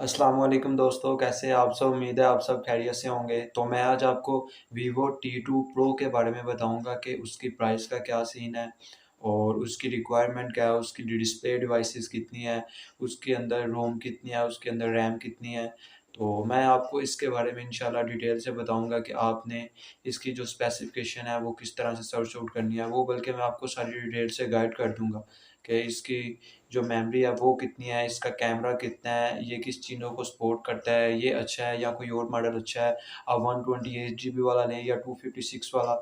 अस्सलाम वालेकुम दोस्तों, कैसे हैं आप सब? उम्मीद है आप सब खैरियत से होंगे। तो मैं आज आपको वीवो T2 प्रो के बारे में बताऊँगा कि उसकी प्राइस का क्या सीन है और उसकी रिक्वायरमेंट क्या है, उसकी डिस्प्ले डिवाइसेस कितनी है, उसके अंदर रोम कितनी है, उसके अंदर रैम कितनी है। तो मैं आपको इसके बारे में इंशाल्लाह डिटेल से बताऊँगा कि आपने इसकी जो स्पेसिफ़िकेशन है वो किस तरह से सर्च आउट करनी है, वो बल्कि मैं आपको सारी डिटेल से गाइड कर दूँगा कि इसकी जो मेमोरी है वो कितनी है, इसका कैमरा कितना है, ये किस चीज़ों को सपोर्ट करता है, ये अच्छा है या कोई और मॉडल अच्छा है, आप 128 जीबी वाला लें या 256 वाला।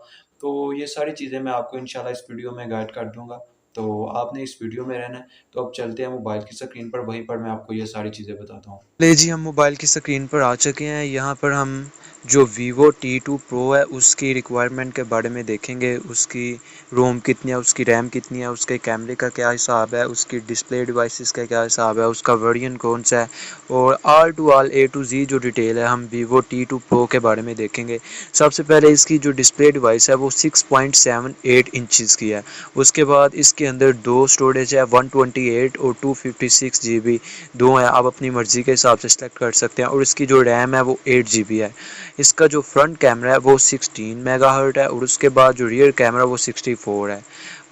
तो ये सारी चीज़ें मैं आपको इंशाल्लाह इस वीडियो में गाइड कर दूँगा। तो आपने इस वीडियो में रहना है, तो अब चलते हैं मोबाइल की स्क्रीन पर, वहीं पर मैं आपको ये सारी चीज़ें बताता हूँ। ले जी, हम मोबाइल की स्क्रीन पर आ चुके हैं। यहाँ पर हम जो वीवो T2 प्रो है उसकी रिक्वायरमेंट के बारे में देखेंगे। उसकी रोम कितनी है, उसकी रैम कितनी है, उसके कैमरे का क्या हिसाब है, उसकी डिस्प्ले डिवाइसेस का क्या हिसाब है, उसका वेरिएंट कौन सा है और all to all A to Z जो डिटेल है हम वीवो T2 प्रो के बारे में देखेंगे। सबसे पहले इसकी जो डिस्प्ले डिवाइस है वो 6.78 इंचज़ की है। उसके बाद इसके अंदर दो स्टोरेज है, 128 और 256 GB दो हैं। आप अपनी मर्ज़ी के हिसाब से सेलेक्ट कर सकते हैं। और इसकी जो रैम है वो 8 GB है। इसका जो फ्रंट कैमरा है वो 16 मेगाहर्ट्ज़ है और उसके बाद जो रियर कैमरा वो 64 है।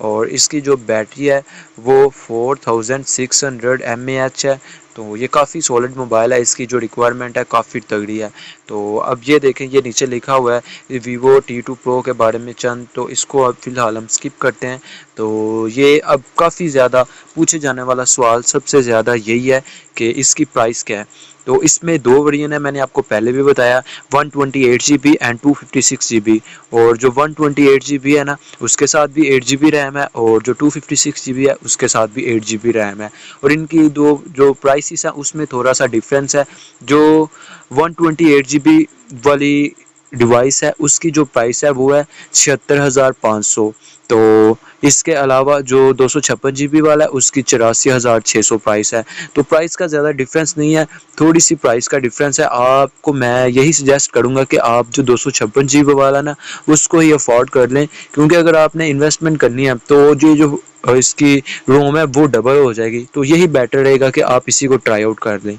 और इसकी जो बैटरी है वो 4600 mAh है। तो ये काफ़ी सॉलिड मोबाइल है। इसकी जो रिक्वायरमेंट है काफ़ी तगड़ी है। तो अब ये देखें, ये नीचे लिखा हुआ है वीवो T2 प्रो के बारे में चंद, तो इसको अब फ़िलहाल हम स्किप करते हैं। तो ये अब काफ़ी ज़्यादा पूछे जाने वाला सवाल सबसे ज़्यादा यही है कि इसकी प्राइस क्या है। तो इसमें दो वेरिएंट है, मैंने आपको पहले भी बताया, 128 GB एंड 256 GB। और जो 128 GB है ना, उसके साथ भी 8 GB रैम है और जो 256 GB है उसके साथ भी 8 GB रैम है। और इनकी दो जो प्राइसेस है उसमें थोड़ा सा डिफरेंस है। जो 128 GB वाली डिवाइस है उसकी जो प्राइस है वो है 76,500। तो इसके अलावा जो 256 GB वाला है उसकी 84,600 प्राइस है। तो प्राइस का ज़्यादा डिफरेंस नहीं है, थोड़ी सी प्राइस का डिफरेंस है। आपको मैं यही सजेस्ट करूँगा कि आप जो 256 GB वाला ना उसको ही अफोर्ड कर लें, क्योंकि अगर आपने इन्वेस्टमेंट करनी है तो जो इसकी रोम है वो डबल हो जाएगी। तो यही बेटर रहेगा कि आप इसी को ट्राई आउट कर लें।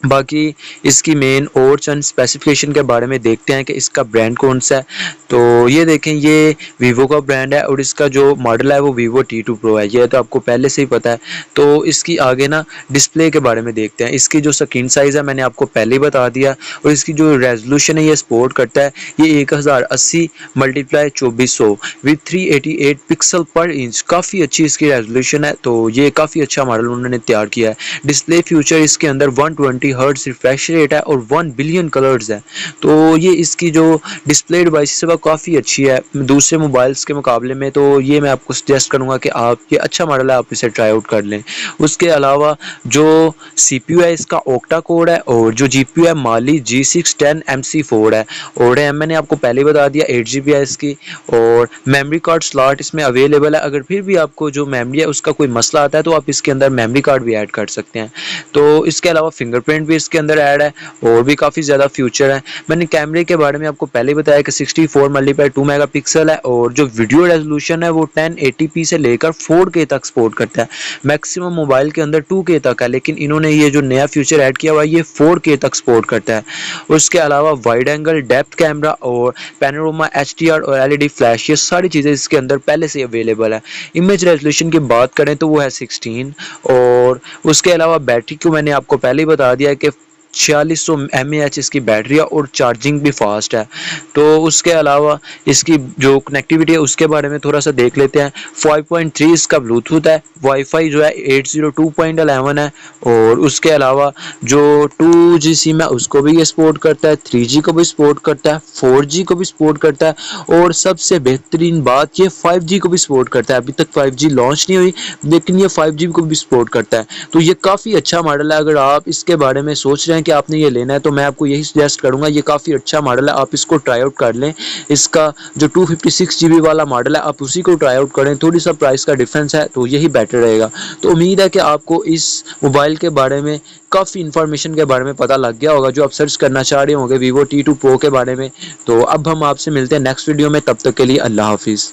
बाकी इसकी मेन और चंद स्पेसिफिकेशन के बारे में देखते हैं कि इसका ब्रांड कौन सा है। तो ये देखें, ये वीवो का ब्रांड है और इसका जो मॉडल है वो वीवो T2 प्रो है। ये तो आपको पहले से ही पता है। तो इसकी आगे ना डिस्प्ले के बारे में देखते हैं। इसकी जो स्क्रीन साइज़ है मैंने आपको पहले ही बता दिया। और इसकी जो रेजोल्यूशन है ये सपोर्ट करता है, ये 1080 मल्टीप्लाई 2400 विद 388 पिक्सल पर इंच। काफ़ी अच्छी इसकी रेजोल्यूशन है। तो ये काफ़ी अच्छा मॉडल उन्होंने तैयार किया है। डिस्प्ले फ्यूचर इसके अंदर 120 हर्ट्ज रिफ्रेश रेट है और 1 बिलियन कलर्स है। तो ये इसकी जो डिस्प्ले डिवाइस है वो काफ़ी अच्छी है दूसरे मोबाइल्स के मुकाबले में। तो ये मैं आपको सजेस्ट करूँगा कि आप, ये अच्छा मॉडल है, आप इसे ट्राई आउट कर लें। उसके अलावा जो CPU है इसका ओक्टा कोर है और जो GPU है माली G610 MC4 है। और रैम मैंने आपको पहले बता दिया 8 GB है इसकी। और मेमोरी कार्ड स्लॉट इसमें अवेलेबल है। अगर फिर भी आपको जो मेमोरी है उसका कोई मसला आता है तो आप इसके अंदर मेमोरी कार्ड भी ऐड कर सकते हैं। तो इसके अलावा फिंगरप्रिंट भी इसके अंदर ऐड है और भी काफ़ी ज़्यादा फ्यूचर है। मैंने कैमरे के बारे में आपको पहले बताया कि 64 मल्टीप्लाई 2 मेगापिक्सल है और जो वीडियो रेजोल्यूशन है वो 1080p से लेकर 4K तक सपोर्ट करता है। मैक्सिमम मोबाइल के अंदर 2K तक है, लेकिन इन्होंने ये जो नया फीचर ऐड किया हुआ है ये 4K तक सपोर्ट करता है। उसके अलावा वाइड एंगल डेप्थ कैमरा और पैनोरामा HDR और LED फ्लैश, ये सारी चीज़ें इसके अंदर पहले से अवेलेबल है। इमेज रेजोल्यूशन की बात करें तो वो है 16। और उसके अलावा बैटरी को मैंने आपको पहले ही बता दिया कि 4600 mAh इसकी बैटरी है और चार्जिंग भी फास्ट है। तो उसके अलावा इसकी जो कनेक्टिविटी है उसके बारे में थोड़ा सा देख लेते हैं। 5.3 इसका ब्लूटूथ है, वाईफाई जो है 802.11 है। और उसके अलावा जो 2G सिम है उसको भी ये सपोर्ट करता है, 3G को भी सपोर्ट करता है, 4G को भी सपोर्ट करता है और सबसे बेहतरीन बात ये 5G को भी सपोर्ट करता है। अभी तक 5G लॉन्च नहीं हुई, लेकिन ये 5G को भी सपोर्ट करता है। तो ये काफ़ी अच्छा मॉडल है। अगर आप इसके बारे में सोच रहे हैं कि आपने ये लेना है तो मैं आपको यही सजेस्ट करूंगा, ये काफ़ी अच्छा मॉडल है, आप इसको ट्राई आउट कर लें। इसका जो 256 GB वाला मॉडल है आप उसी को ट्राई आउट करें, थोड़ी सा प्राइस का डिफरेंस है तो यही बेटर रहेगा। तो उम्मीद है कि आपको इस मोबाइल के बारे में काफ़ी इन्फॉर्मेशन के बारे में पता लग गया होगा जो आप सर्च करना चाह रहे होंगे वीवो T2 प्रो के बारे में। तो अब हम आपसे मिलते हैं नेक्स्ट वीडियो में, तब तक के लिए अल्लाह हाफिज़।